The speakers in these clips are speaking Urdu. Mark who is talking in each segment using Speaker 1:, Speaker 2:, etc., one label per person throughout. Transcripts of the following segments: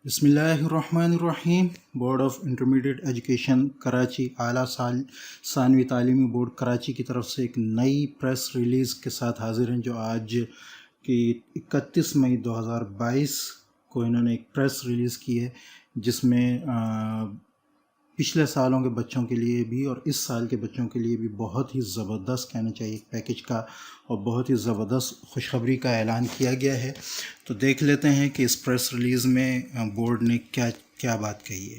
Speaker 1: بسم اللہ الرحمن الرحیم۔ Board of intermediate education Karachi اعلیٰ ثانوی تعلیمی بورڈ کراچی کی طرف سے ایک نئی پریس ریلیز کے ساتھ حاضر ہیں، جو آج کی 31 مئی 2022 کو انہوں نے ایک پریس ریلیز کی ہے، جس میں پچھلے سالوں کے بچوں کے لیے بھی اور اس سال کے بچوں کے لیے بھی بہت ہی زبردست کہنا چاہیے ایک پیکج کا اور بہت ہی زبردست خوشخبری کا اعلان کیا گیا ہے۔ تو دیکھ لیتے ہیں کہ اس پریس ریلیز میں بورڈ نے کیا بات کہی ہے۔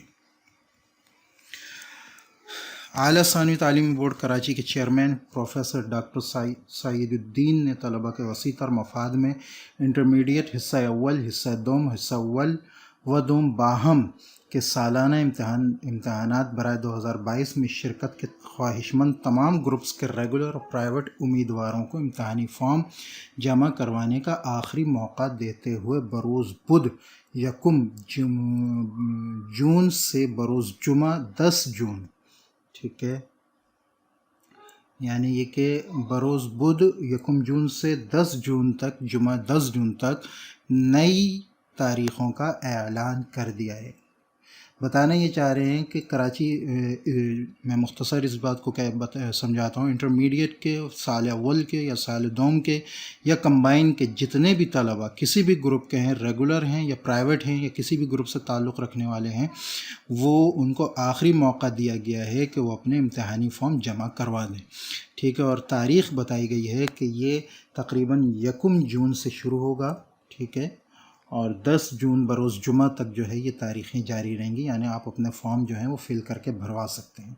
Speaker 1: اعلیٰ ثانوی تعلیمی بورڈ کراچی کے چیئرمین پروفیسر ڈاکٹر سعید الدین نے طلباء کے وسیع تر مفاد میں انٹرمیڈیٹ حصہ اول، حصہ دوم، حصہ اول و دوم باہم کے سالانہ امتحانات برائے 2022 میں شرکت کے خواہش مند تمام گروپس کے ریگولر اور پرائیویٹ امیدواروں کو امتحانی فارم جمع کروانے کا آخری موقع دیتے ہوئے بروز بدھ 1 جون سے بروز جمعہ 10 جون، ٹھیک ہے، یعنی یہ کہ بروز بدھ 1 جون سے 10 جون تک، جمعہ 10 جون تک نئی تاریخوں کا اعلان کر دیا ہے۔ بتانا یہ چاہ رہے ہیں کہ کراچی میں مختصر اس بات کو سمجھاتا ہوں، انٹرمیڈیٹ کے سال اول کے یا سال دوم کے یا کمبائن کے جتنے بھی طلباء کسی بھی گروپ کے ہیں، ریگولر ہیں یا پرائیویٹ ہیں یا کسی بھی گروپ سے تعلق رکھنے والے ہیں، وہ ان کو آخری موقع دیا گیا ہے کہ وہ اپنے امتحانی فارم جمع کروا دیں، ٹھیک ہے۔ اور تاریخ بتائی گئی ہے کہ یہ تقریباً 1 جون سے شروع ہوگا، ٹھیک ہے، اور 10 جون بروز جمعہ تک جو ہے یہ تاریخیں جاری رہیں گی، یعنی آپ اپنے فارم جو ہیں وہ فل کر کے بھروا سکتے ہیں،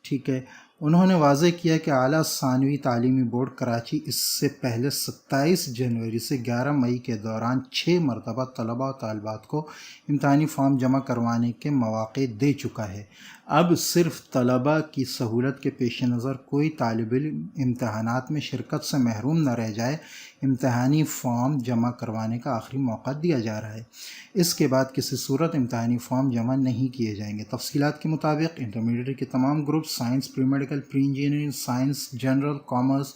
Speaker 1: ٹھیک ہے۔ انہوں نے واضح کیا کہ اعلیٰ ثانوی تعلیمی بورڈ کراچی اس سے پہلے 27 جنوری سے 11 مئی کے دوران 6 مرتبہ طلباء و طالبات کو امتحانی فارم جمع کروانے کے مواقع دے چکا ہے۔ اب صرف طلباء کی سہولت کے پیش نظر کوئی طالب علم امتحانات میں شرکت سے محروم نہ رہ جائے، امتحانی فارم جمع کروانے کا آخری موقع دیا جا رہا ہے۔ اس کے بعد کسی صورت امتحانی فارم جمع نہیں کیے جائیں گے۔ تفصیلات کے مطابق انٹرمیڈیٹ کے تمام group science, pre medical, pre engineering, science, general, commerce,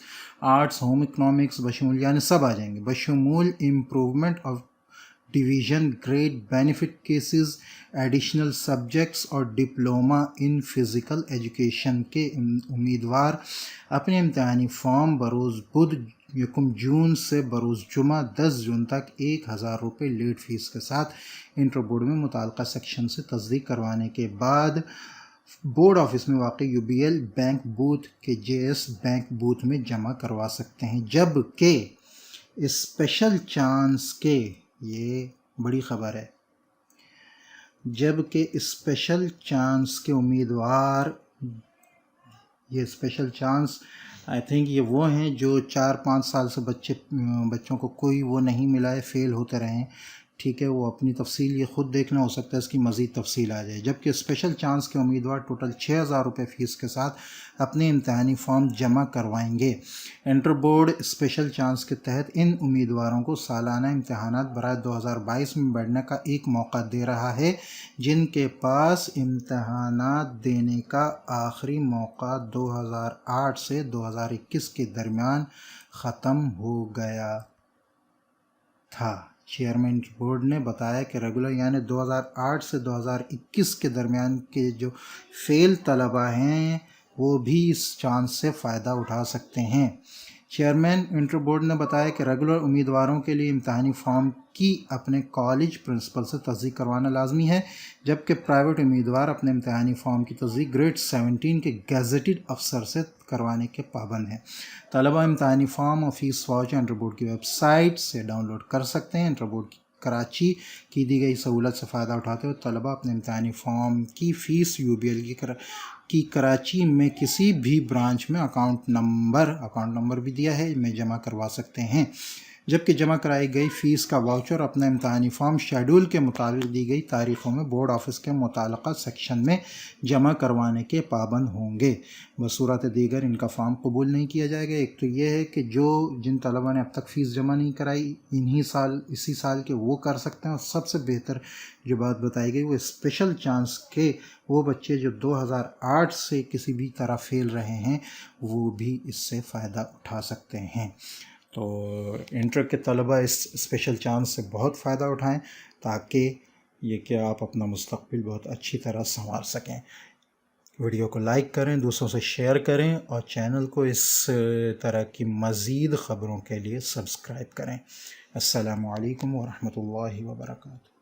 Speaker 1: arts, home economics بشمول، یعنی سب آ جائیں گے، بشمول improvement of division grade, benefit cases, additional subjects اور ڈپلومہ ان فزیکل ایجوکیشن کے امیدوار اپنے امتحانی فارم بروز بدھ 1 جون سے بروز جمعہ 10 جون تک 1000 روپے لیٹ فیس کے ساتھ انٹر بورڈ میں متعلقہ سیکشن سے تصدیق کروانے کے بعد بورڈ آفس میں واقع UBL بینک بوتھ کے JS بینک بوتھ میں جمع کروا سکتے ہیں، جبکہ اسپیشل چانس کے، یہ بڑی خبر ہے، جبکہ اسپیشل چانس کے امیدوار، یہ اسپیشل چانس آئی تھنک یہ وہ ہیں جو 4-5 سال سے بچوں کو کوئی وہ نہیں ملا ہے، فیل ہوتے رہے ہیں، ٹھیک ہے، وہ اپنی تفصیل یہ خود دیکھنا، ہو سکتا ہے اس کی مزید تفصیل آ جائے۔ جبکہ اسپیشل چانس کے امیدوار ٹوٹل 6000 روپے فیس کے ساتھ اپنے امتحانی فارم جمع کروائیں گے۔ انٹر بورڈ اسپیشل چانس کے تحت ان امیدواروں کو سالانہ امتحانات برائے 2022 میں بیٹھنے کا ایک موقع دے رہا ہے، جن کے پاس امتحانات دینے کا آخری موقع 2008 سے 2021 کے درمیان ختم ہو گیا تھا۔ چیئرمین بورڈ نے بتایا کہ ریگولر یعنی 2008 سے 2021 کے درمیان کے جو فیل طلباء ہیں وہ بھی اس چانس سے فائدہ اٹھا سکتے ہیں۔ چیئرمین انٹر بورڈ نے بتایا کہ ریگولر امیدواروں کے لیے امتحانی فارم کی اپنے کالج پرنسپل سے تصدیق کروانا لازمی ہے، جبکہ پرائیویٹ امیدوار اپنے امتحانی فارم کی تصدیق گریڈ 17 کے گیزیٹڈ افسر سے کروانے کے پابند ہیں۔ طلباء امتحانی فارم اور فیس واؤچر انٹر بورڈ کی ویب سائٹ سے ڈاؤن لوڈ کر سکتے ہیں۔ انٹر بورڈ کراچی کی دی گئی سہولت سے فائدہ اٹھاتے ہوئے طلباء اپنے امتحانی فارم کی فیس UBL کی کراچی میں کسی بھی برانچ میں اکاؤنٹ نمبر بھی دیا ہے میں جمع کروا سکتے ہیں، جبکہ جمع کرائی گئی فیس کا واؤچر اپنا امتحانی فارم شیڈول کے مطابق دی گئی تاریخوں میں بورڈ آفس کے متعلقہ سیکشن میں جمع کروانے کے پابند ہوں گے۔ بصورت دیگر ان کا فارم قبول نہیں کیا جائے گا۔ ایک تو یہ ہے کہ جن طلباء نے اب تک فیس جمع نہیں کرائی اسی سال کے وہ کر سکتے ہیں، اور سب سے بہتر جو بات بتائی گئی وہ اسپیشل چانس کے وہ بچے جو 2008 سے کسی بھی طرح فیل رہے ہیں وہ بھی اس سے فائدہ اٹھا سکتے ہیں۔ تو انٹر کے طلباء اس اسپیشل چانس سے بہت فائدہ اٹھائیں تاکہ یہ کہ آپ اپنا مستقبل بہت اچھی طرح سنوار سکیں۔ ویڈیو کو لائک کریں، دوسروں سے شیئر کریں، اور چینل کو اس طرح کی مزید خبروں کے لیے سبسکرائب کریں۔ السلام علیکم ورحمۃ اللہ وبرکاتہ۔